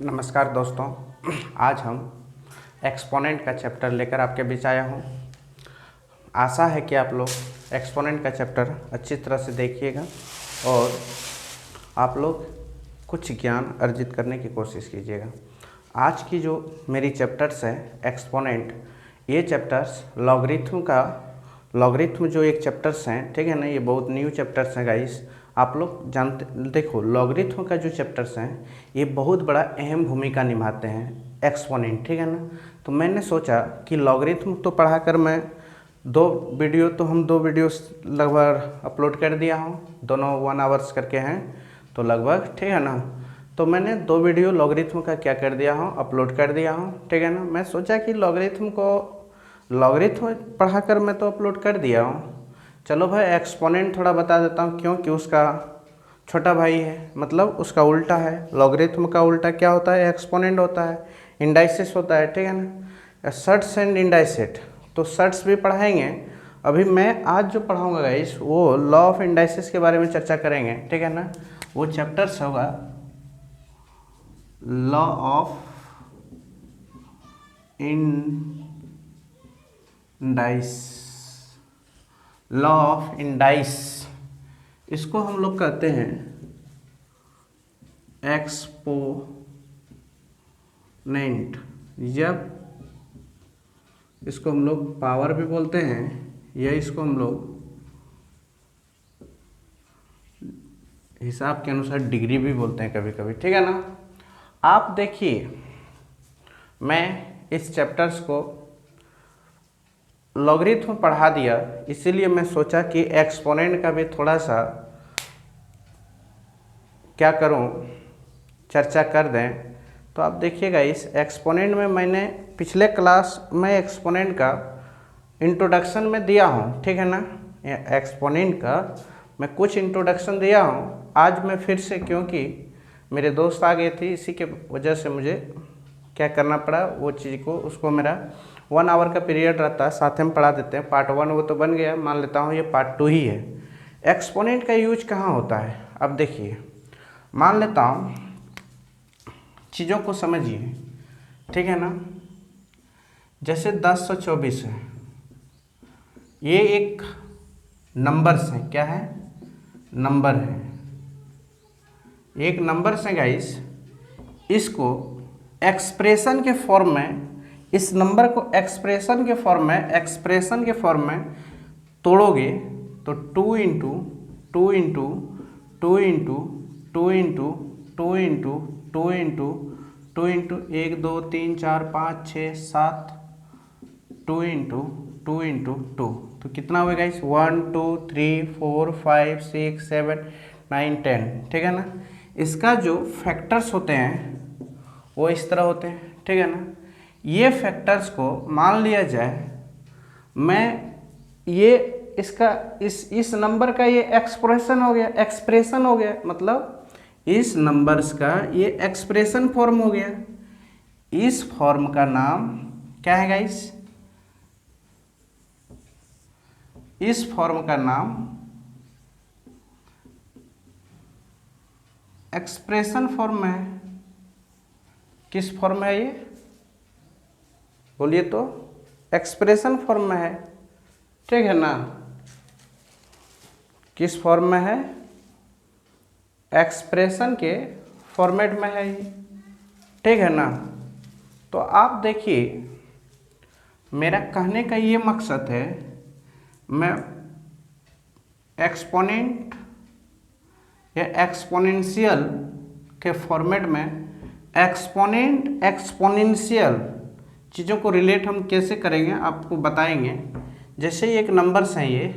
नमस्कार दोस्तों, आज हम एक्सपोनेंट का चैप्टर लेकर आपके बीच आया हूँ। आशा है कि आप लोग एक्सपोनेंट का चैप्टर अच्छी तरह से देखिएगा और आप लोग कुछ ज्ञान अर्जित करने की कोशिश कीजिएगा। आज की जो मेरी चैप्टर्स है एक्सपोनेंट, ये चैप्टर्स लॉगरिथम जो एक चैप्टर्स हैं, ठीक है ना, ये बहुत न्यू चैप्टर्स हैं गाइस। आप लोग जानते, देखो लॉगरिथम का जो चैप्टर्स हैं ये बहुत बड़ा अहम भूमिका निभाते हैं एक्सपोनेंट, ठीक है ना। तो मैंने सोचा कि लॉगरिथम तो पढ़ाकर मैं दो वीडियोस लगभग अपलोड कर दिया हूँ, दोनों 1 आवर्स करके हैं तो लगभग, ठीक है ना। तो मैंने 2 वीडियो लॉगरिथम का क्या कर दिया हूँ, अपलोड कर दिया हूँ, ठीक है ना। मैं सोचा कि लॉगरिथम पढ़ाकर मैं तो अपलोड कर दिया हूँ, चलो भाई एक्सपोनेंट थोड़ा बता देता हूँ, क्योंकि उसका छोटा भाई है, मतलब उसका उल्टा है। लॉगरिथम का उल्टा क्या होता है? एक्सपोनेंट होता है, इंडाइसिस होता है, ठीक है ना। सर्ट्स एंड इंडाइसेट, तो सर्ट्स भी पढ़ाएंगे। अभी मैं आज जो पढ़ाऊँगा गाइस वो लॉ ऑफ इंडाइसिस के बारे में चर्चा करेंगे, ठीक है ना। वो चैप्टर्स होगा law of law of indices, इसको हम लोग कहते हैं एक्सपोनेंट, जब इसको हम लोग पावर भी बोलते हैं या इसको हम लोग हिसाब के अनुसार डिग्री भी बोलते हैं कभी कभी, ठीक है ना। आप देखिए, मैं इस चैप्टर्स को लॉगरिथम पढ़ा दिया, इसीलिए मैं सोचा कि एक्सपोनेंट का भी थोड़ा सा क्या करूं, चर्चा कर दें। तो आप देखिएगा इस एक्सपोनेंट में मैंने पिछले क्लास में एक्सपोनेंट का इंट्रोडक्शन में दिया हूं, ठीक है ना। एक्सपोनेंट का मैं कुछ इंट्रोडक्शन दिया हूं। आज मैं फिर से, क्योंकि मेरे दोस्त आ गए थे, इसी के वजह से मुझे क्या करना पड़ा, वो चीज़ को, उसको मेरा 1 आवर का पीरियड रहता है, साथ में पढ़ा देते हैं। पार्ट 1 वो तो बन गया, मान लेता हूँ ये पार्ट 2 ही है। एक्सपोनेंट का यूज कहाँ होता है? अब देखिए, मान लेता हूँ, चीज़ों को समझिए, ठीक है ना। जैसे 1024 है, ये एक नंबर्स है, क्या है? नंबर है, एक नंबर्स है गाइस। इसको एक्सप्रेशन के फॉर्म में, इस नंबर को एक्सप्रेशन के फॉर्म में तोड़ोगे तो 2 into 2 into 2 into 2 into 2 into 2 into 2 into 1 2 3 4 5 6 7 2 into 2 into 2, तो कितना हुआ गाइस? 1 2 3 4 5 6 7 9 10, ठीक है ना। इसका जो फैक्टर्स होते हैं वो इस तरह होते हैं, ठीक है ना। ये फैक्टर्स को मान लिया जाए, मैं ये इसका इस नंबर का ये एक्सप्रेशन हो गया, मतलब इस नंबर्स का ये एक्सप्रेशन फॉर्म हो गया। इस फॉर्म का नाम क्या है गाइस? इस फॉर्म का नाम एक्सप्रेशन फॉर्म है। किस फॉर्म में है ये? बोलिए तो। एक्सप्रेशन फॉर्म में है, ठीक है ना। किस फॉर्म में है? एक्सप्रेशन के फॉर्मेट में है ये, ठीक है ना। तो आप देखिए, मेरा कहने का ये मकसद है, मैं एक्सपोनेंट या एक्सपोनेंशियल के फॉर्मेट में एक्सपोनेंट एक्सपोनेंशियल चीज़ों को रिलेट हम कैसे करेंगे आपको बताएंगे। जैसे एक नंबर्स हैं ये,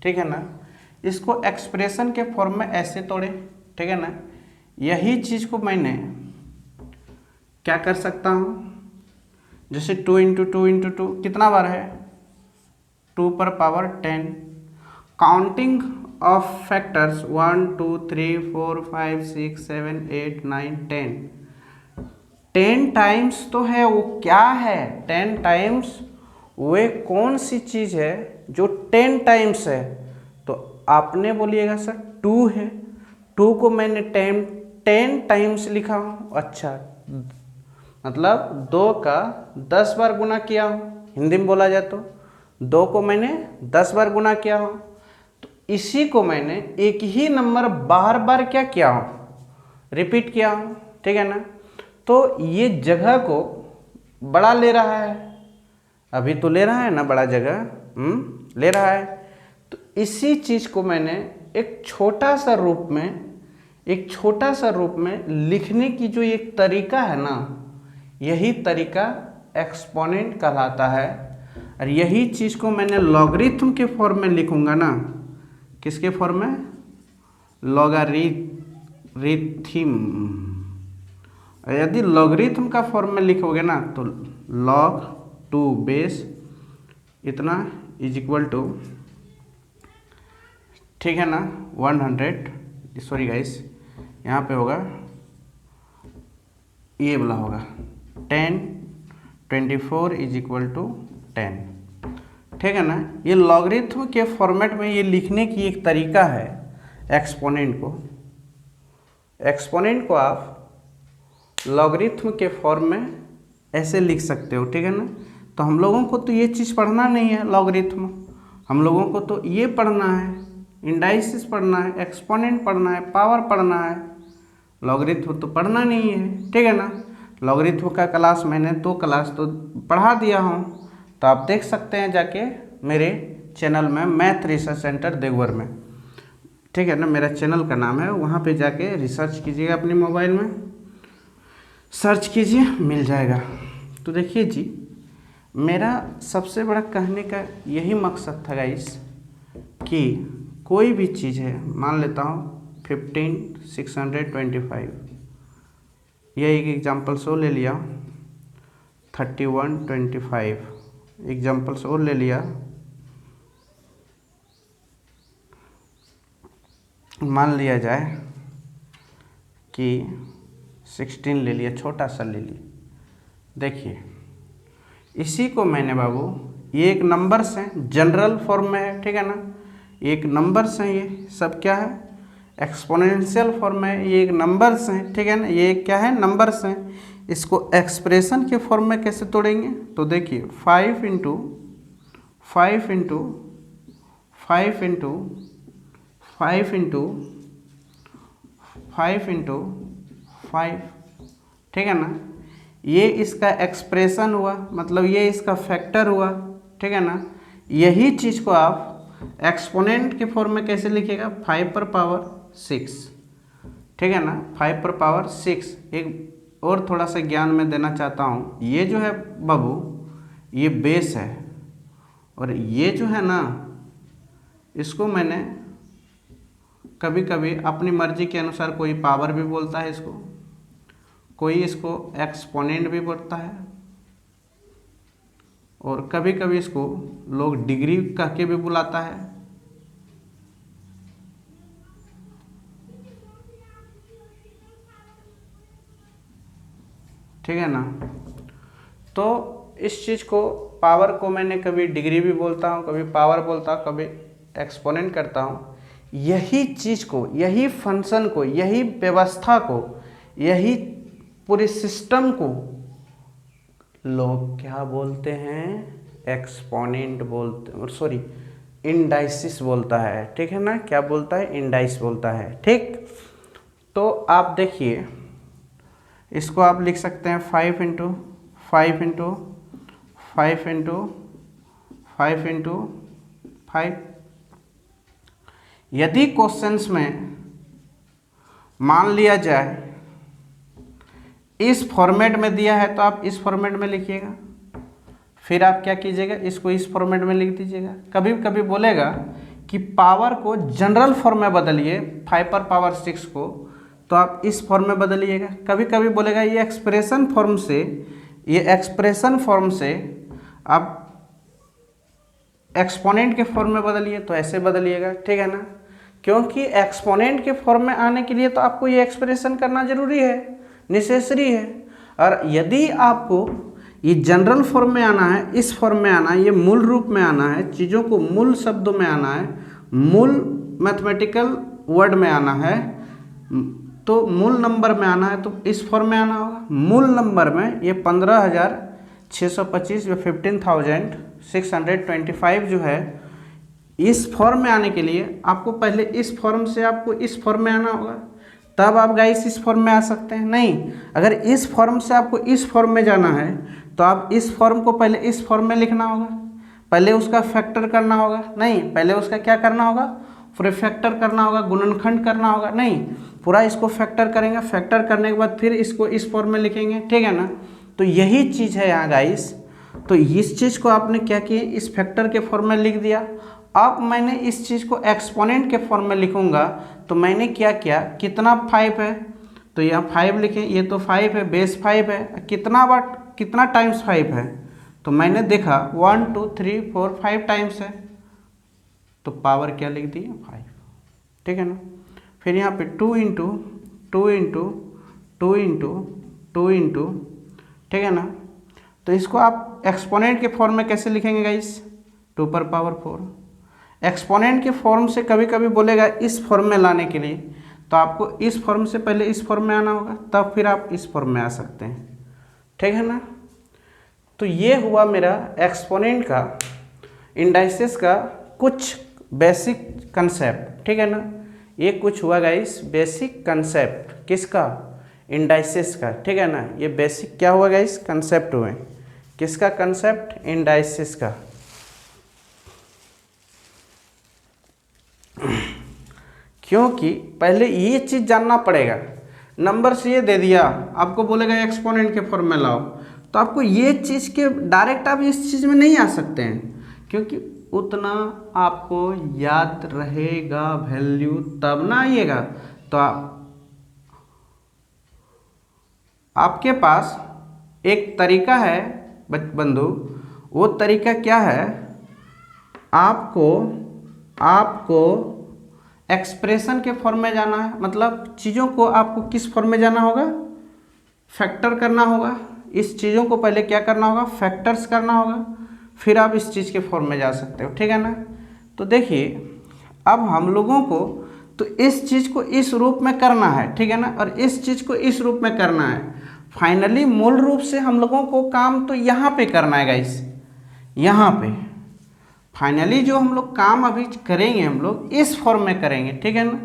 ठीक है ना, इसको एक्सप्रेशन के फॉर्म में ऐसे तोड़े, ठीक है ना। यही चीज़ को मैंने क्या कर सकता हूँ, जैसे 2 इंटू 2 इंटू 2 कितना बार है? 2 पर power 10। Counting of factors 1 2 3 4 5 6 7 8 9 10, 10 times तो है। वो क्या है 10 टाइम्स? वे कौन सी चीज़ है जो 10 टाइम्स है? तो आपने बोलिएगा सर 2 है, 2 को मैंने 10 टाइम्स लिखा हूँ। अच्छा, मतलब 2 का 10 बार गुना किया हूँ, हिंदी में बोला जाए तो 2 को मैंने 10 बार गुना किया हूँ। तो इसी को मैंने एक ही नंबर बार बार क्या किया हूँ, रिपीट किया हूँ, ठीक है ना। तो ये जगह को बड़ा ले रहा है, अभी तो ले रहा है ना बड़ा जगह, ले रहा है। तो इसी चीज़ को मैंने एक छोटा सा रूप में लिखने की जो एक तरीका है ना, यही तरीका एक्सपोनेंट कहलाता है। और यही चीज़ को मैंने लॉगरिथम के फॉर्म में लिखूंगा ना, किसके फॉर्म में, लॉगरिथम। यदि लॉगरिथम का फॉर्म में लिखोगे ना तो log 2 बेस इतना इज इक्वल टू, ठीक है ना, 100, सॉरी गाइस यहाँ पे होगा, ये वाला होगा 10 24 इज इक्वल टू 10, ठीक है ना। ये लॉगरिथम के फॉर्मेट में ये लिखने की एक तरीका है एक्सपोनेंट को आप लॉगरिथम के फॉर्म में ऐसे लिख सकते हो, ठीक है ना। तो हम लोगों को तो ये चीज़ पढ़ना नहीं है लॉगरिथम, हम लोगों को तो ये पढ़ना है, इंडाइसिस पढ़ना है, एक्सपोनेंट पढ़ना है, पावर पढ़ना है, लॉगरिथम तो पढ़ना नहीं है, ठीक है ना। लॉगरिथम का क्लास मैंने 2 क्लास तो पढ़ा दिया हूँ, तो आप देख सकते हैं जाके मेरे चैनल में, मैथ रिसर्च सेंटर देवघर में, ठीक है ना, मेरा चैनल का नाम है, वहाँ पे जाके रिसर्च कीजिएगा, अपने मोबाइल में सर्च कीजिए, मिल जाएगा। तो देखिए जी, मेरा सबसे बड़ा कहने का यही मकसद था गाइस कि कोई भी चीज़ है, मान लेता हूँ 15625, ये एक एग्जाम्पल्स और ले लिया, 3125 एग्जाम्पल्स और ले लिया, मान लिया जाए कि 16 ले लिया, छोटा सा ले लिया। देखिए इसी को मैंने बाबू, ये एक नंबर्स हैं, जनरल फॉर्म में है, ठीक है ना, एक नंबर्स हैं, ये सब क्या है, एक्सपोनेंशियल फॉर्म में, ये एक नंबर्स हैं, ठीक है ना, ये क्या है, नंबर्स हैं। इसको एक्सप्रेशन के फॉर्म में कैसे तोड़ेंगे, तो देखिए 5 into 5 into 5 into 5 into 5 into 5, ठीक है ना, ये इसका एक्सप्रेशन हुआ, मतलब ये इसका फैक्टर हुआ, ठीक है ना। यही चीज़ को आप एक्सपोनेंट के फॉर्म में कैसे लिखिएगा, 5 पर पावर 6, ठीक है ना, 5 पर पावर 6। एक और थोड़ा सा ज्ञान में देना चाहता हूँ, ये जो है बाबू, ये बेस है, और ये जो है ना, इसको मैंने कभी कभी अपनी मर्जी के अनुसार, कोई पावर भी बोलता है इसको, कोई इसको एक्सपोनेंट भी बोलता है, और कभी कभी इसको लोग डिग्री कह के भी बुलाता है, ठीक है ना। तो इस चीज़ को, पावर को मैंने कभी डिग्री भी बोलता हूँ, कभी पावर बोलता हूँ, कभी एक्सपोनेंट करता हूँ। यही चीज़ को, यही फंक्शन को, यही व्यवस्था को, यही पूरे सिस्टम को लोग क्या बोलते हैं, एक्सपोनेंट बोलते, सॉरी इंडाइसिस बोलता है, ठीक है ना, क्या बोलता है, इंडाइस बोलता है, ठीक। तो आप देखिए, इसको आप लिख सकते हैं 5 इंटू 5 इंटू 5 इंटू 5 इंटू 5। यदि क्वेश्चंस में मान लिया जाए इस फॉर्मेट में दिया है, तो आप इस फॉर्मेट में लिखिएगा, फिर आप क्या कीजिएगा, इसको इस फॉर्मेट में लिख दीजिएगा। कभी कभी बोलेगा कि पावर को जनरल फॉर्म में बदलिए, 5 पर पावर 6 को, तो आप इस फॉर्म में बदलिएगा। कभी कभी बोलेगा ये एक्सप्रेशन फॉर्म से आप एक्सपोनेंट के फॉर्म में बदलिए, तो ऐसे बदलिएगा, ठीक है ना। क्योंकि एक्सपोनेंट के फॉर्म में आने के लिए तो आपको ये एक्सप्रेशन करना जरूरी है, नेसेसरी है। और यदि आपको ये जनरल फॉर्म में आना है, इस फॉर्म में आना है, ये मूल रूप में आना है, चीज़ों को मूल शब्दों में आना है, मूल मैथमेटिकल वर्ड में आना है, तो मूल नंबर में आना है तो इस फॉर्म में आना होगा। मूल नंबर में ये 15,625 या 15,625 जो है, इस फॉर्म में आने के लिए आपको पहले इस फॉर्म से आपको इस फॉर्म में आना होगा, तब आप गाइस इस फॉर्म में आ सकते हैं। नहीं, अगर इस फॉर्म से आपको इस फॉर्म में जाना है तो आप इस फॉर्म को पहले इस फॉर्म में लिखना होगा, पहले उसका फैक्टर करना होगा। नहीं, पहले उसका क्या करना होगा, पूरे फैक्टर करना होगा, गुणनखंड करना होगा। नहीं, पूरा इसको फैक्टर करेंगे, फैक्टर करने के बाद फिर इसको इस फॉर्म में लिखेंगे, ठीक है ना। तो यही चीज़ है यहाँ गाइस। तो इस चीज़ को आपने क्या किया, इस फैक्टर के फॉर्म में लिख दिया। अब मैंने इस चीज़ को एक्सपोनेंट के फॉर्म में लिखूंगा तो मैंने क्या किया, कितना 5 है तो यहाँ 5 लिखें, ये तो 5 है, बेस 5 है, कितना टाइम्स 5 है तो मैंने देखा 1 2 3 4 5 टाइम्स है, तो पावर क्या लिख दी, 5, ठीक है ना। फिर यहाँ पे 2 इंटू 2 इंटू 2 इंटू 2 इंटू, ठीक है ना। तो इसको आप एक्सपोनेंट के फॉर्म में कैसे लिखेंगे गाइस, 2 पर पावर 4। एक्सपोनेंट के फॉर्म से कभी कभी बोलेगा इस फॉर्म में लाने के लिए, तो आपको इस फॉर्म से पहले इस फॉर्म में आना होगा, तब फिर आप इस फॉर्म में आ सकते हैं, ठीक है ना। तो ये हुआ मेरा एक्सपोनेंट का, इंडाइसेस का कुछ बेसिक कंसेप्ट, ठीक है ना। ये कुछ हुआ गाइस बेसिक कंसेप्ट किसका, इंडाइसेस का, ठीक है ना। ये बेसिक क्या हुआ गाइस, कंसेप्ट हुए, किसका कंसेप्ट, इंडाइसेस का। क्योंकि पहले ये चीज़ जानना पड़ेगा, नंबर से ये दे दिया, आपको बोलेगा एक्सपोनेंट के फॉर्म में लाओ, तो आपको ये चीज़ के डायरेक्ट आप इस चीज़ में नहीं आ सकते हैं, क्योंकि उतना आपको याद रहेगा वैल्यू तब ना आइएगा। तो आपके पास एक तरीका है बंधु, वो तरीका क्या है, आपको एक्सप्रेशन के फॉर्म में जाना है, मतलब चीज़ों को आपको किस फॉर्म में जाना होगा, फैक्टर करना होगा। इस चीज़ों को पहले क्या करना होगा, फैक्टर्स करना होगा, फिर आप इस चीज़ के फॉर्म में जा सकते हो, ठीक है ना। तो देखिए अब हम लोगों को तो इस चीज़ को इस रूप में करना है, ठीक है ना, और इस चीज़ को इस रूप में करना है। फाइनली मूल रूप से हम लोगों को काम तो यहाँ पे करना है गाइस, यहाँ पे फाइनली जो हम लोग काम अभी करेंगे हम लोग इस फॉर्म में करेंगे, ठीक है ना।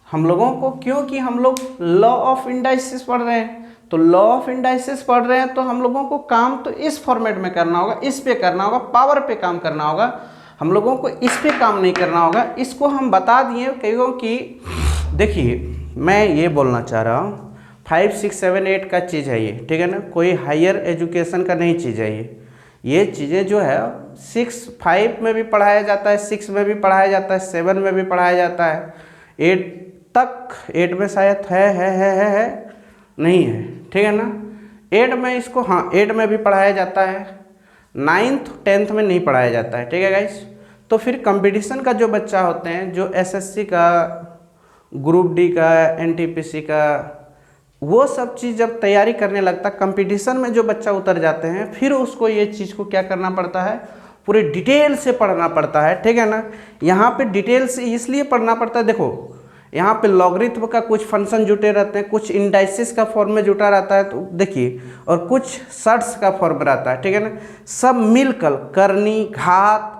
हम लोगों को, क्योंकि हम लोग लॉ ऑफ इंडाइसिस पढ़ रहे हैं, तो लॉ ऑफ इंडाइसिस पढ़ रहे हैं तो हम लोगों को काम तो इस फॉर्मेट में करना होगा, इस पे करना होगा, पावर पे काम करना होगा, हम लोगों को इस पे काम नहीं करना होगा। इसको हम बता दिए क्योंकि देखिए मैं ये बोलना चाह रहा हूँ 5 6 7 8 का चीज़ है ये, ठीक है ना, कोई हायर एजुकेशन का नहीं चीज़ है ये चीज़ें जो है 5 में भी पढ़ाया जाता है, 6 में भी पढ़ाया जाता है, 7 में भी पढ़ाया जाता है, 8 तक, 8 में शायद है नहीं है, ठीक है ना। 8 में इसको, हाँ 8 में भी पढ़ाया जाता है, 9th 10th में नहीं पढ़ाया जाता है, ठीक है गाइस। तो फिर कंपटीशन का जो बच्चा होते हैं, जो एसएससी का, ग्रुप डी का, एनटीपीसी का, वो सब चीज़ जब तैयारी करने लगता, कंपटीशन में जो बच्चा उतर जाते हैं, फिर उसको ये चीज़ को क्या करना पड़ता है, पूरे डिटेल से पढ़ना पड़ता है, ठीक है ना। यहाँ पे डिटेल से इसलिए पढ़ना पड़ता है, देखो यहाँ पे लॉगरिथम का कुछ फंक्शन जुटे रहते हैं, कुछ इंडाइसिस का फॉर्म में जुटा रहता है, तो देखिए, और कुछ सर्ट्स का फॉर्म रहता है, ठीक है ना। सब मिलकर करनी, घात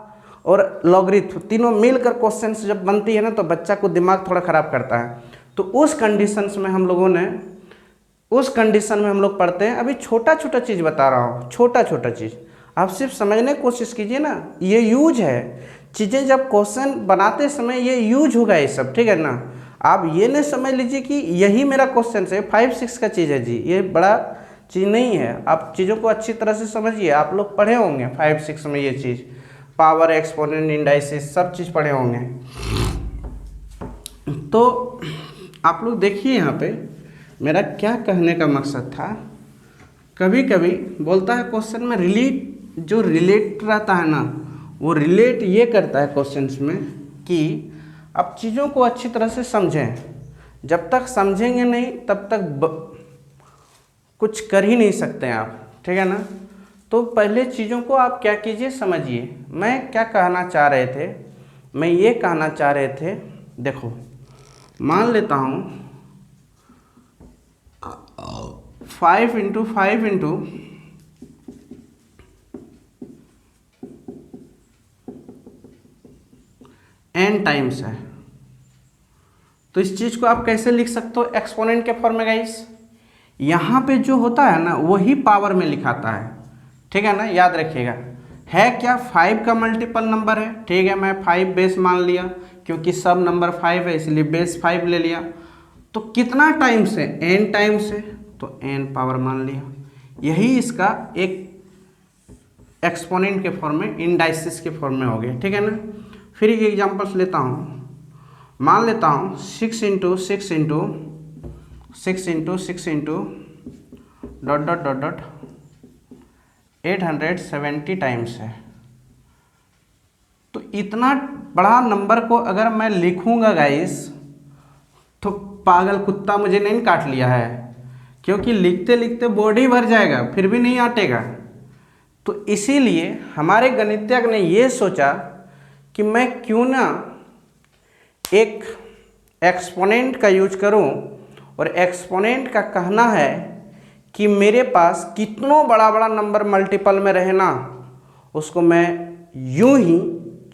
और लॉगरिथम तीनों मिलकर क्वेश्चन जब बनती है ना, तो बच्चा को दिमाग थोड़ा ख़राब करता है। तो उस कंडीशंस में हम लोगों ने, उस कंडीशन में हम लोग पढ़ते हैं। अभी छोटा छोटा चीज़ बता रहा हूँ, छोटा छोटा चीज़ आप सिर्फ समझने की कोशिश कीजिए ना, ये यूज है चीज़ें, जब क्वेश्चन बनाते समय ये यूज होगा ये सब, ठीक है ना। आप ये नहीं समझ लीजिए कि यही मेरा क्वेश्चन है, 5 6 का चीज़ है जी, ये बड़ा चीज़ नहीं है। आप चीज़ों को अच्छी तरह से समझिए, आप लोग पढ़े होंगे 5 6 में ये चीज़, पावर, एक्सपोनेंट, इंडाइसिस सब चीज़ पढ़े होंगे। तो आप लोग देखिए यहाँ पे मेरा क्या कहने का मकसद था। कभी कभी बोलता है क्वेश्चन में रिलेट रहता है ना, वो रिलेट ये करता है क्वेश्चंस में कि आप चीज़ों को अच्छी तरह से समझें। जब तक समझेंगे नहीं तब तक कुछ कर ही नहीं सकते हैं आप, ठीक है ना। तो पहले चीज़ों को आप क्या कीजिए, समझिए। मैं क्या कहना चाह रहे थे, मैं ये कहना चाह रहे थे, देखो मान लेता हूँ 5 इंटू 5 इंटू n टाइम्स है। तो इस चीज़ को आप कैसे लिख सकते हो एक्सपोनेंट के फॉर्म में गाइस? यहाँ पे जो होता है ना वही पावर में लिखाता है, ठीक है ना, याद रखिएगा। है क्या 5 का मल्टीपल नंबर है, ठीक है, मैं 5 बेस मान लिया क्योंकि सब नंबर 5 है इसलिए बेस 5 ले लिया। तो कितना टाइम्स है, n टाइम्स है, तो n पावर मान लिया। यही इसका एक एक्सपोनेंट के फॉर्म में, इंडाइसिस के फॉर्म में हो गया, ठीक है ना। फिर एक एग्जांपल्स लेता हूँ, मान लेता हूँ 6 into 6 into 6 into 6 into dot dot dot dot 870 times है। तो इतना बड़ा नंबर को अगर मैं लिखूंगा गाइस तो पागल कुत्ता मुझे नहीं काट लिया है, क्योंकि लिखते लिखते बॉडी भर जाएगा फिर भी नहीं आटेगा। तो इसीलिए हमारे गणितज्ञ ने ये सोचा कि मैं क्यों ना एक एक्सपोनेंट का यूज करूं, और एक्सपोनेंट का कहना है कि मेरे पास कितनों बड़ा बड़ा नंबर मल्टीपल में रहे ना, उसको मैं यूं ही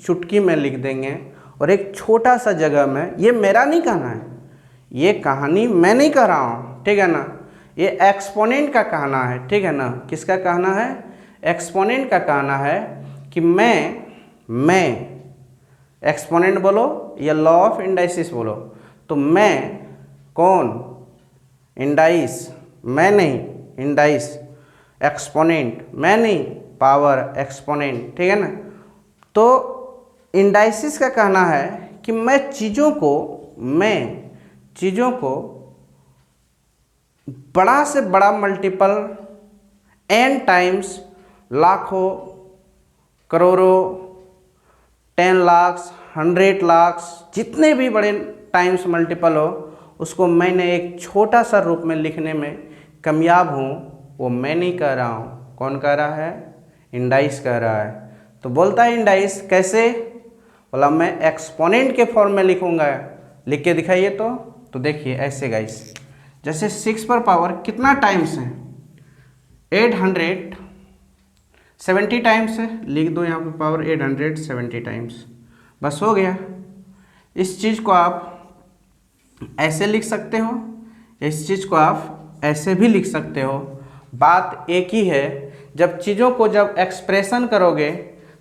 चुटकी में लिख देंगे और एक छोटा सा जगह में। ये मेरा नहीं कहना है, ये कहानी मैं नहीं कह रहा हूँ, ठीक है ना, ये एक्सपोनेंट का कहना है, ठीक है ना। किसका कहना है? एक्सपोनेंट का कहना है कि मैं एक्सपोनेंट बोलो या लॉ ऑफ इंडाइसिस बोलो, तो मैं कौन, इंडाइस, मैं नहीं, इंडाइस, एक्सपोनेंट, मैं नहीं, पावर, एक्सपोनेंट, ठीक है ना। तो इंडाइसिस का कहना है कि मैं चीज़ों को बड़ा से बड़ा मल्टीपल n टाइम्स, लाखों, करोड़ों, 10 लाख, 100 लाख, जितने भी बड़े टाइम्स मल्टीपल हो, उसको मैंने एक छोटा सा रूप में लिखने में कामयाब हूँ। वो मैं नहीं कह रहा हूँ, कौन कह रहा है? इंडाइस कह रहा है। तो बोलता है इंडाइस कैसे? बोला मैं एक्सपोनेंट के फॉर्म में लिखूंगा, लिख के दिखाइए। तो देखिए ऐसे गाइस, जैसे 6 पर पावर कितना टाइम्स है? 870 टाइम्स है, लिख दो यहाँ पे पावर 870 टाइम्स, बस हो गया। इस चीज़ को आप ऐसे लिख सकते हो, इस चीज़ को आप ऐसे भी लिख सकते हो। बात एक ही है, जब चीज़ों को जब एक्सप्रेशन करोगे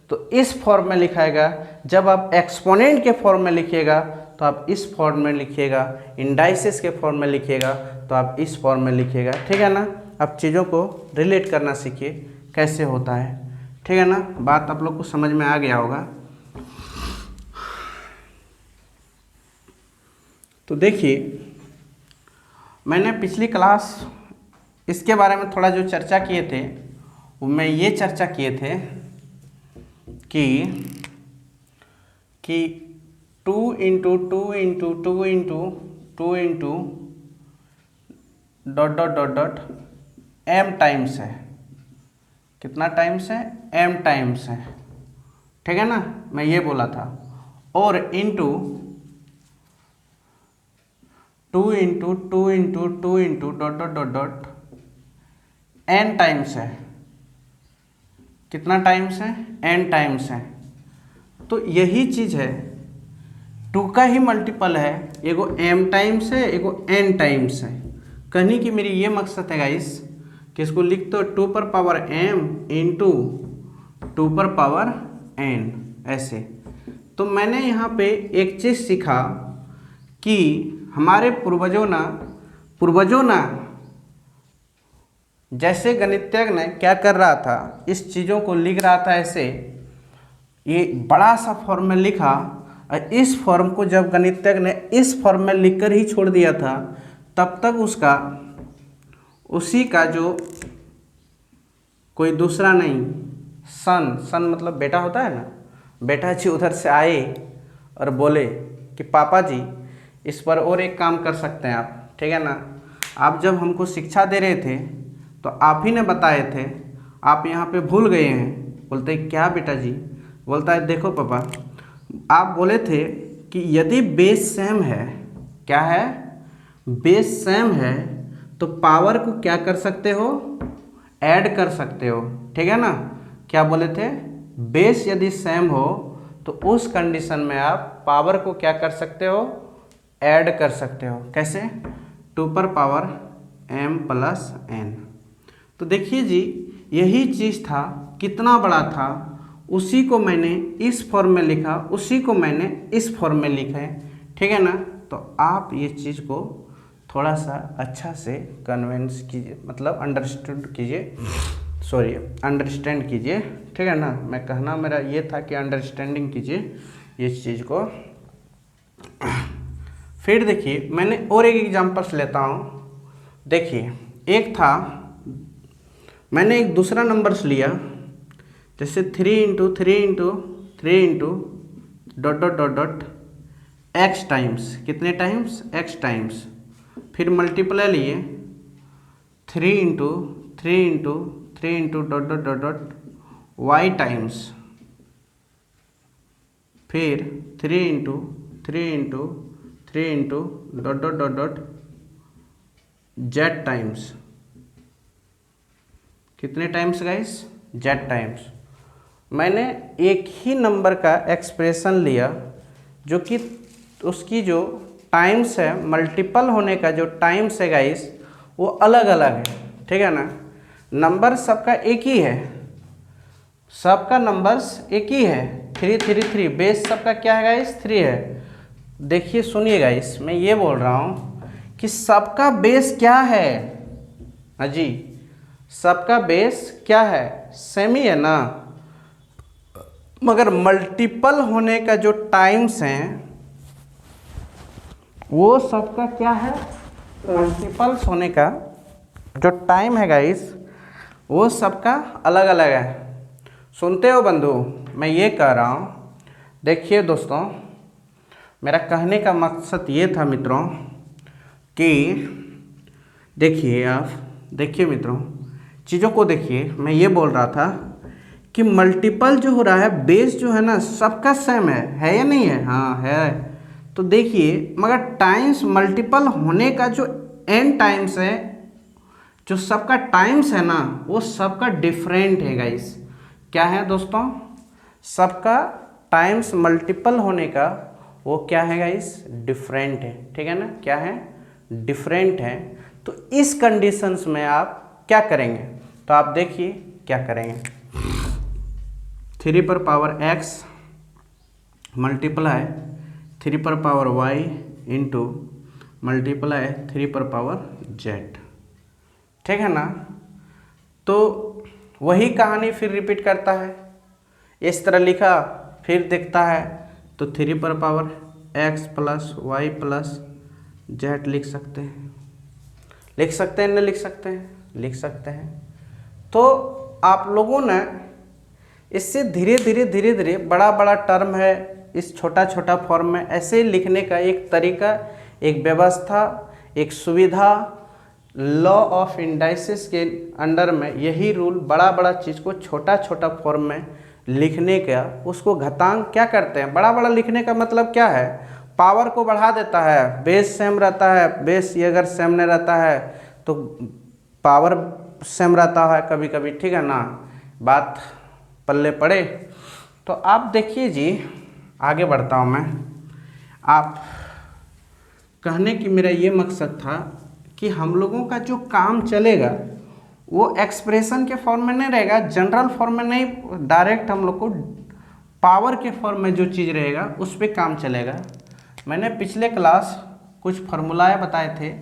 तो इस फॉर्म में लिखाएगा, जब आप एक्सपोनेंट के फॉर्म में लिखिएगा तो आप इस फॉर्म में लिखिएगा, इंडाइसिस के फॉर्म में लिखिएगा तो आप इस फॉर्म में लिखिएगा, ठीक है ना। अब चीज़ों को रिलेट करना सीखिए कैसे होता है, ठीक है ना। बात आप लोग को समझ में आ गया होगा। तो देखिए मैंने पिछली क्लास इसके बारे में थोड़ा जो चर्चा किए थे, वो मैं ये चर्चा किए थे कि 2 into 2 into 2 into 2 into dot dot dot dot m times है। कितना टाइम्स है? m टाइम्स है, ठीक है ना, मैं ये बोला था। और into 2 into 2 into 2 into dot dot dot dot n times है। कितना टाइम्स है? n टाइम्स है। तो यही चीज़ है, 2 का ही मल्टीपल है, एगो m टाइम्स है, एगो n टाइम्स है। कहने की मेरी ये मकसद है गाइस कि इसको लिख दो 2 पर पावर m इंटू 2 पर पावर n, ऐसे। तो मैंने यहाँ पे एक चीज़ सीखा कि हमारे पूर्वजों ना जैसे गणितज्ञ ने क्या कर रहा था, इस चीज़ों को लिख रहा था ऐसे, ये बड़ा सा फॉर्म में लिखा, और इस फॉर्म को जब गणितज्ञ ने इस फॉर्म में लिखकर ही छोड़ दिया था, तब तक उसी का जो कोई दूसरा नहीं, सन मतलब बेटा होता है ना, बेटा जी उधर से आए और बोले कि पापा जी इस पर और एक काम कर सकते हैं आप, ठीक है ना। आप जब हमको शिक्षा दे रहे थे तो आप ही ने बताए थे, आप यहाँ पे भूल गए हैं। बोलते क्या बेटा जी? बोलता है देखो पापा, आप बोले थे कि यदि बेस सेम है, क्या है? बेस सेम है, तो पावर को क्या कर सकते हो, ऐड कर सकते हो, ठीक है ना। क्या बोले थे, बेस यदि सेम हो तो उस कंडीशन में आप पावर को क्या कर सकते हो, ऐड कर सकते हो। कैसे, 2 पर पावर m प्लस n। तो देखिए जी, यही चीज़ था, कितना बड़ा था, उसी को मैंने इस फॉर्म में लिखा, उसी को मैंने इस फॉर्म में लिखा है, ठीक है ना। तो आप ये चीज़ को थोड़ा सा अच्छा से कन्विंस कीजिए, मतलब अंडरस्टूड कीजिए, सॉरी अंडरस्टैंड कीजिए, ठीक है ना। मैं कहना मेरा ये था कि अंडरस्टैंडिंग कीजिए इस चीज़ को। फिर देखिए, मैंने और एक एग्जांपल्स लेता हूँ। देखिए, एक था, मैंने एक दूसरा नंबर्स लिया, जैसे 3 × 3 × 3 × dot dot dot dot x times, कितने टाइम्स, एक्स टाइम्स। फिर मल्टीप्लाई लिए 3 × 3 × 3 × dot dot dot dot y times. फिर 3 × 3 × 3 × dot dot dot dot z times. कितने टाइम्स गाइस, जेड टाइम्स। मैंने एक ही नंबर का एक्सप्रेशन लिया जो कि उसकी जो टाइम्स है, मल्टीपल होने का जो टाइम्स है गाइस, वो अलग अलग है, ठीक है ना। नंबर सबका एक ही है, सबका नंबर्स एक ही है, 3 3 3, बेस सबका क्या है गाइस, 3 है। देखिए सुनिए गाइस, मैं ये बोल रहा हूँ कि सबका बेस क्या है, अजी सबका बेस क्या है, सेम ही है ना। मगर मल्टीपल होने का जो टाइम्स हैं वो सबका क्या है, मल्टीपल्स होने का जो टाइम है गाइस, वो सबका अलग अलग है। सुनते हो बंधु, मैं ये कह रहा हूँ। देखिए दोस्तों, मेरा कहने का मकसद ये था मित्रों कि देखिए, आप देखिए मित्रों, चीज़ों को देखिए। मैं ये बोल रहा था कि मल्टीपल जो हो रहा है, बेस जो है ना, सबका सेम है या नहीं है, हाँ है। तो देखिए, मगर टाइम्स मल्टीपल होने का जो n टाइम्स है, जो सबका टाइम्स है ना, वो सबका डिफरेंट है गाइस। क्या है दोस्तों, सबका टाइम्स मल्टीपल होने का वो क्या है गाइस, डिफरेंट है, ठीक है ना। क्या है, डिफरेंट है। तो इस कंडीशंस में आप क्या करेंगे, तो आप देखिए क्या करेंगे। 3 पर पावर x मल्टीप्लाई 3 पर पावर y इंटू मल्टीप्लाई 3 पर पावर z, ठीक है ना। तो वही कहानी फिर रिपीट करता है, इस तरह लिखा, फिर देखता है तो 3 पर power x plus y plus z लिख सकते हैं, लिख सकते हैं, न लिख सकते हैं, लिख सकते हैं। तो आप लोगों ने इससे धीरे धीरे धीरे धीरे, बड़ा बड़ा टर्म है, इस छोटा छोटा फॉर्म में ऐसे लिखने का एक तरीका, एक व्यवस्था, एक सुविधा, लॉ ऑफ इंडाइसिस के अंडर में यही रूल, बड़ा बड़ा चीज़ को छोटा छोटा फॉर्म में लिखने का, उसको घातांक क्या करते हैं, बड़ा बड़ा लिखने का मतलब क्या है, पावर को बढ़ा देता है। बेस सेम रहता है, बेस ये अगर सेम नहीं रहता है तो पावर सेम रहता है कभी कभी, ठीक है ना, बात पल्ले पड़े। तो आप देखिए जी, आगे बढ़ता हूँ मैं। आप कहने की मेरा ये मकसद था कि हम लोगों का जो काम चलेगा वो एक्सप्रेशन के फॉर्म में नहीं रहेगा, जनरल फॉर्म में नहीं, डायरेक्ट हम लोग को पावर के फॉर्म में जो चीज़ रहेगा उस पर काम चलेगा। मैंने पिछले क्लास कुछ फार्मूलाएँ बताए थे,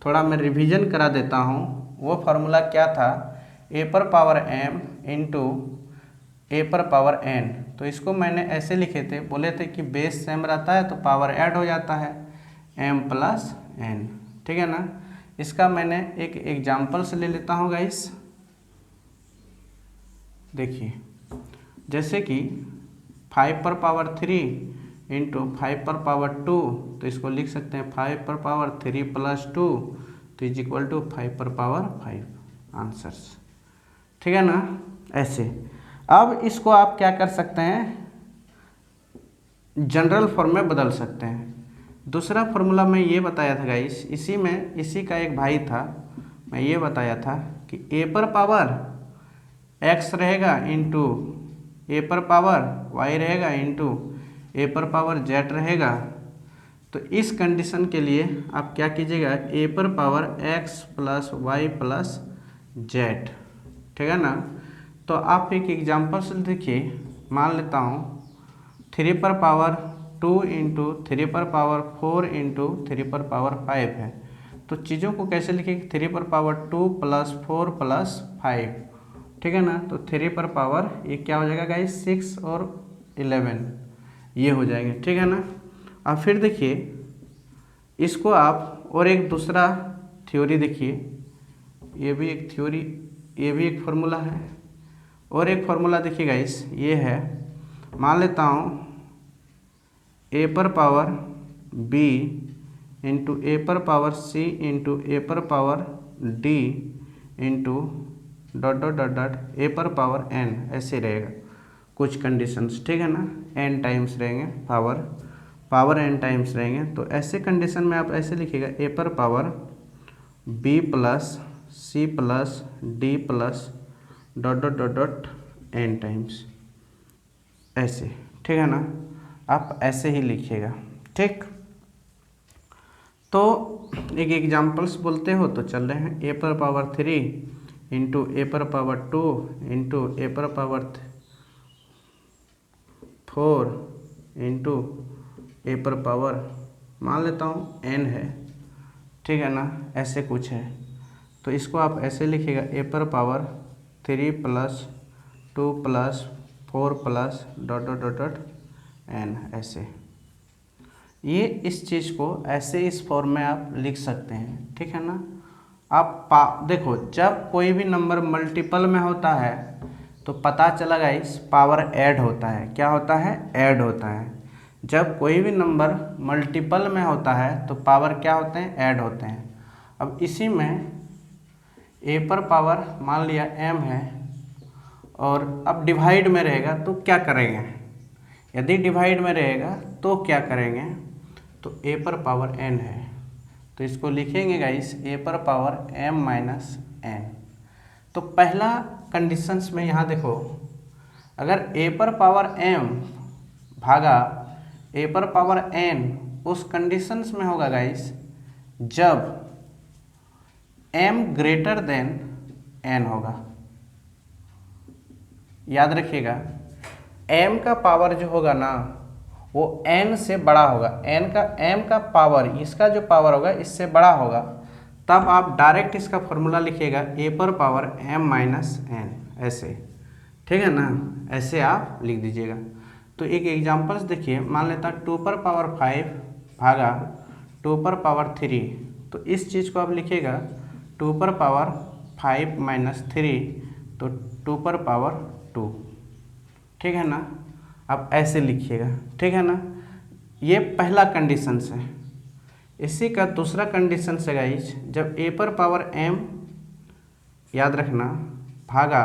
थोड़ा मैं रिवीजन करा देता हूँ। वो फार्मूला क्या था, a पर पावर m इंटू a पर पावर n। तो इसको मैंने ऐसे लिखे थे, बोले थे कि बेस सेम रहता है तो पावर ऐड हो जाता है m प्लस n, ठीक है ना। इसका मैंने एक एग्जाम्पल से ले लेता हूँ गाइस। देखिए, जैसे कि 5 पर पावर 3 इंटू 5 पर पावर 2, तो इसको लिख सकते हैं 5 पर पावर 3 प्लस 2 तो इज इक्वल टू 5 पर पावर 5 आंसर्स, ठीक है ना। ऐसे अब इसको आप क्या कर सकते हैं, जनरल फॉर्म में बदल सकते हैं। दूसरा फार्मूला मैं ये बताया था गाइस, इसी में इसी का एक भाई था, मैं ये बताया था कि ए पर पावर x रहेगा इंटू ए पर पावर y रहेगा इंटू ए पर पावर z रहेगा। तो इस कंडीशन के लिए आप क्या कीजिएगा, ए पर power x plus y plus z, ठीक है ना। तो आप एक एग्जाम्पल से देखिए, मान लेता हूँ 3 पर पावर 2 इंटू 3 पर पावर 4 इंटू 3 पर पावर 5 है। तो चीज़ों को कैसे लिखेंगे, 3 पर पावर 2 प्लस 4 प्लस 5, ठीक है ना। तो 3 पर पावर ये क्या हो जाएगा गाइस, 6 और 11 ये हो जाएंगे, ठीक है ना। अब फिर देखिए इसको आप और एक दूसरा थ्योरी देखिए, ये भी एक थ्योरी, ये भी एक फार्मूला है। और एक फार्मूला देखिए गाइस, ये है, मान लेता हूँ ए पर पावर बी इंटू ए पर पावर सी इंटू ए पर power D into dot dot dot dot A पर पावर एन, ऐसे रहेगा कुछ कंडीशंस, ठीक है ना। एन टाइम्स रहेंगे पावर एन टाइम्स रहेंगे। तो ऐसे कंडीशन में आप ऐसे लिखिएगा, ए पर power b plus c plus d plus dot dot dot dot n times, ऐसे, ठीक है ना। आप ऐसे ही लिखिएगा, ठीक। तो एक एग्जाम्पल्स बोलते हो तो चल रहे हैं, ए पर पावर 3 इंटू ए पर पावर 2 इंटू ए पर पावर 4 इंटू ए पर पावर मान लेता हूँ एन है, ठीक है ना, ऐसे कुछ है। तो इसको आप ऐसे लिखिएगा, ए पर power 3 plus 2 plus 4 plus dot dot dot dot n, ऐसे। ये इस चीज़ को ऐसे इस फॉर्म में आप लिख सकते हैं, ठीक है ना। आप देखो, जब कोई भी नंबर मल्टीपल में होता है तो पता चला गाइस पावर ऐड होता है। क्या होता है, ऐड होता है। जब कोई भी नंबर मल्टीपल में होता है तो पावर क्या होते हैं, ऐड होते हैं। अब इसी में ए पर पावर मान लिया m है और अब डिवाइड में रहेगा तो क्या करेंगे, यदि डिवाइड में रहेगा तो क्या करेंगे, तो ए पर पावर n है तो इसको लिखेंगे गाइस ए पर पावर m माइनस n। तो पहला कंडीशंस में यहाँ देखो, अगर ए पर पावर m भागा ए पर पावर n उस कंडीशंस में होगा गाइस जब m ग्रेटर देन n होगा। याद रखिएगा, m का पावर जो होगा ना वो n से बड़ा होगा, m का पावर, इसका जो पावर होगा इससे बड़ा होगा, तब आप डायरेक्ट इसका फॉर्मूला लिखिएगा ए पर पावर m माइनस n, ऐसे, ठीक है ना। ऐसे आप लिख दीजिएगा। तो एक एग्जांपल्स देखिए, मान लेता 2 पर पावर 5 भागा 2 पर पावर 3, तो इस चीज़ को आप लिखिएगा 2 पर पावर 5 माइनस 3, तो 2 पर पावर 2, ठीक है ना। आप ऐसे लिखिएगा, ठीक है ना। ये पहला कंडीशन है। इसी का दूसरा कंडीशन है गाइस, जब ए पर पावर m, याद रखना, भागा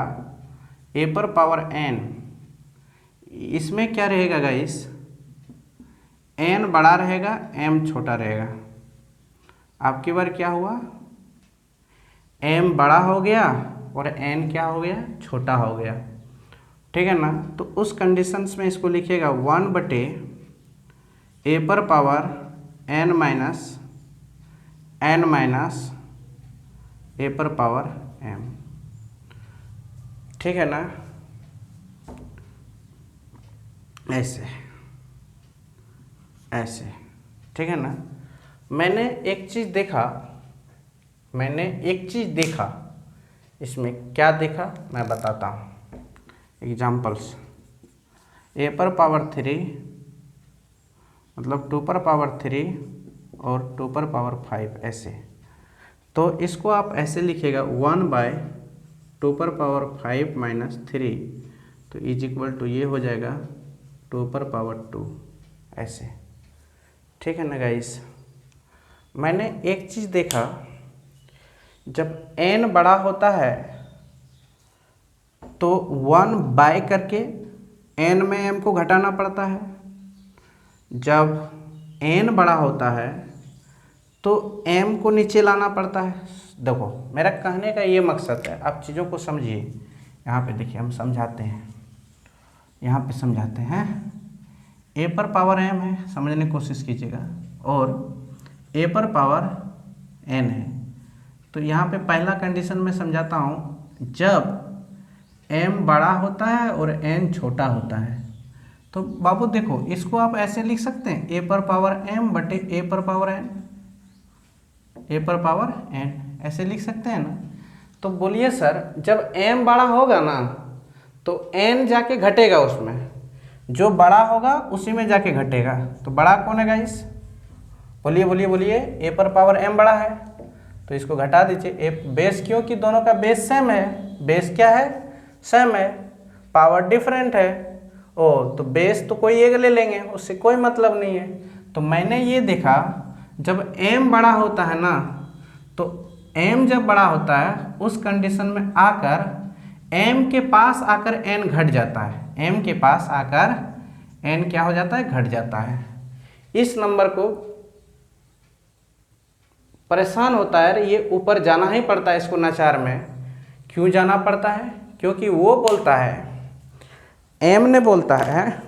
ए पर पावर n, इसमें क्या रहेगा गाइस, n बड़ा रहेगा m छोटा रहेगा। आपकी बार क्या हुआ, m बड़ा हो गया और n क्या हो गया, छोटा हो गया, ठीक है ना। तो उस कंडीशंस में इसको लिखिएगा 1 बटे ए पर पावर n माइनस ए पर पावर m, ठीक है ना। ऐसे ऐसे, ठीक है ना। मैंने एक चीज़ देखा, इसमें क्या देखा मैं बताता हूँ। एग्जाम्पल्स, ए पर पावर 3 मतलब 2 पर पावर 3 और 2 पर पावर 5, ऐसे। तो इसको आप ऐसे लिखिएगा 1 बाय 2 पर पावर 5 माइनस 3, तो इज इक्वल टू ये हो जाएगा 2 पर पावर 2, ऐसे, ठीक है ना गाइस। मैंने एक चीज़ देखा, जब n बड़ा होता है तो 1 बाय करके n में m को घटाना पड़ता है, जब n बड़ा होता है तो m को नीचे लाना पड़ता है। देखो मेरा कहने का ये मकसद है, आप चीज़ों को समझिए। यहाँ पे देखिए हम समझाते हैं, यहाँ पे समझाते हैं। a पर पावर m है, समझने की कोशिश कीजिएगा, और a पर पावर n है। तो यहाँ पे पहला कंडीशन में समझाता हूँ, जब m बड़ा होता है और n छोटा होता है। तो बाबू देखो इसको आप ऐसे लिख सकते हैं, a पर पावर m बटे a पर पावर n, a पर पावर n, ऐसे लिख सकते हैं ना। तो बोलिए सर जब m बड़ा होगा ना तो n जाके घटेगा, उसमें जो बड़ा होगा उसी में जाके घटेगा। तो बड़ा कौन है गाइस? बोलिए बोलिए बोलिए, a पर पावर m बड़ा है, तो इसको घटा दीजिए। a बेस, क्योंकि दोनों का बेस सेम है। बेस क्या है? सेम है, पावर डिफरेंट है। ओ तो बेस तो कोई एक ले लेंगे, उससे कोई मतलब नहीं है। तो मैंने ये देखा जब m बड़ा होता है ना, तो m जब बड़ा होता है उस कंडीशन में आकर m के पास आकर n घट जाता है। m के पास आकर n क्या हो जाता है? घट जाता है। इस नंबर को परेशान होता है, ये ऊपर जाना ही पड़ता है इसको नाचार में। क्यों जाना पड़ता है? क्योंकि वो बोलता है, m ने बोलता है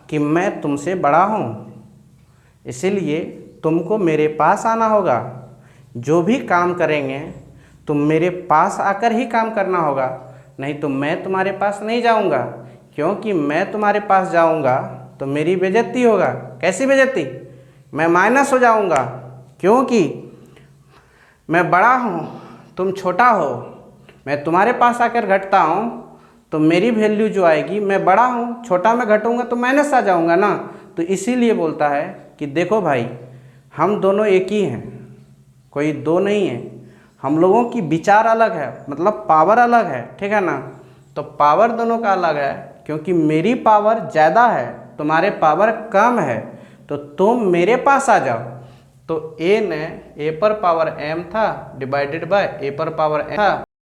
कि मैं तुमसे बड़ा हूँ, इसीलिए तुमको मेरे पास आना होगा। जो भी काम करेंगे तुम मेरे पास आकर ही काम करना होगा, नहीं तो मैं तुम्हारे पास नहीं जाऊँगा। क्योंकि मैं तुम्हारे पास जाऊँगा तो मेरी बेइज्जती होगा। कैसी बेइज्जती? मैं माइनस हो जाऊँगा, क्योंकि मैं बड़ा हूँ, तुम छोटा हो। मैं तुम्हारे पास आकर घटता हूँ तो मेरी वैल्यू जो आएगी, मैं बड़ा हूँ, छोटा में घटूंगा तो माइनस आ जाऊँगा ना। तो इसीलिए बोलता है कि देखो भाई, हम दोनों एक ही हैं, कोई दो नहीं है। हम लोगों की विचार अलग है, मतलब पावर अलग है, ठीक है ना। तो पावर दोनों का अलग है, क्योंकि मेरी पावर ज़्यादा है, तुम्हारे पावर कम है, तो तुम मेरे पास आ जाओ। तो a ने a पर पावर m था डिवाइडेड बाय a पर पावर n था,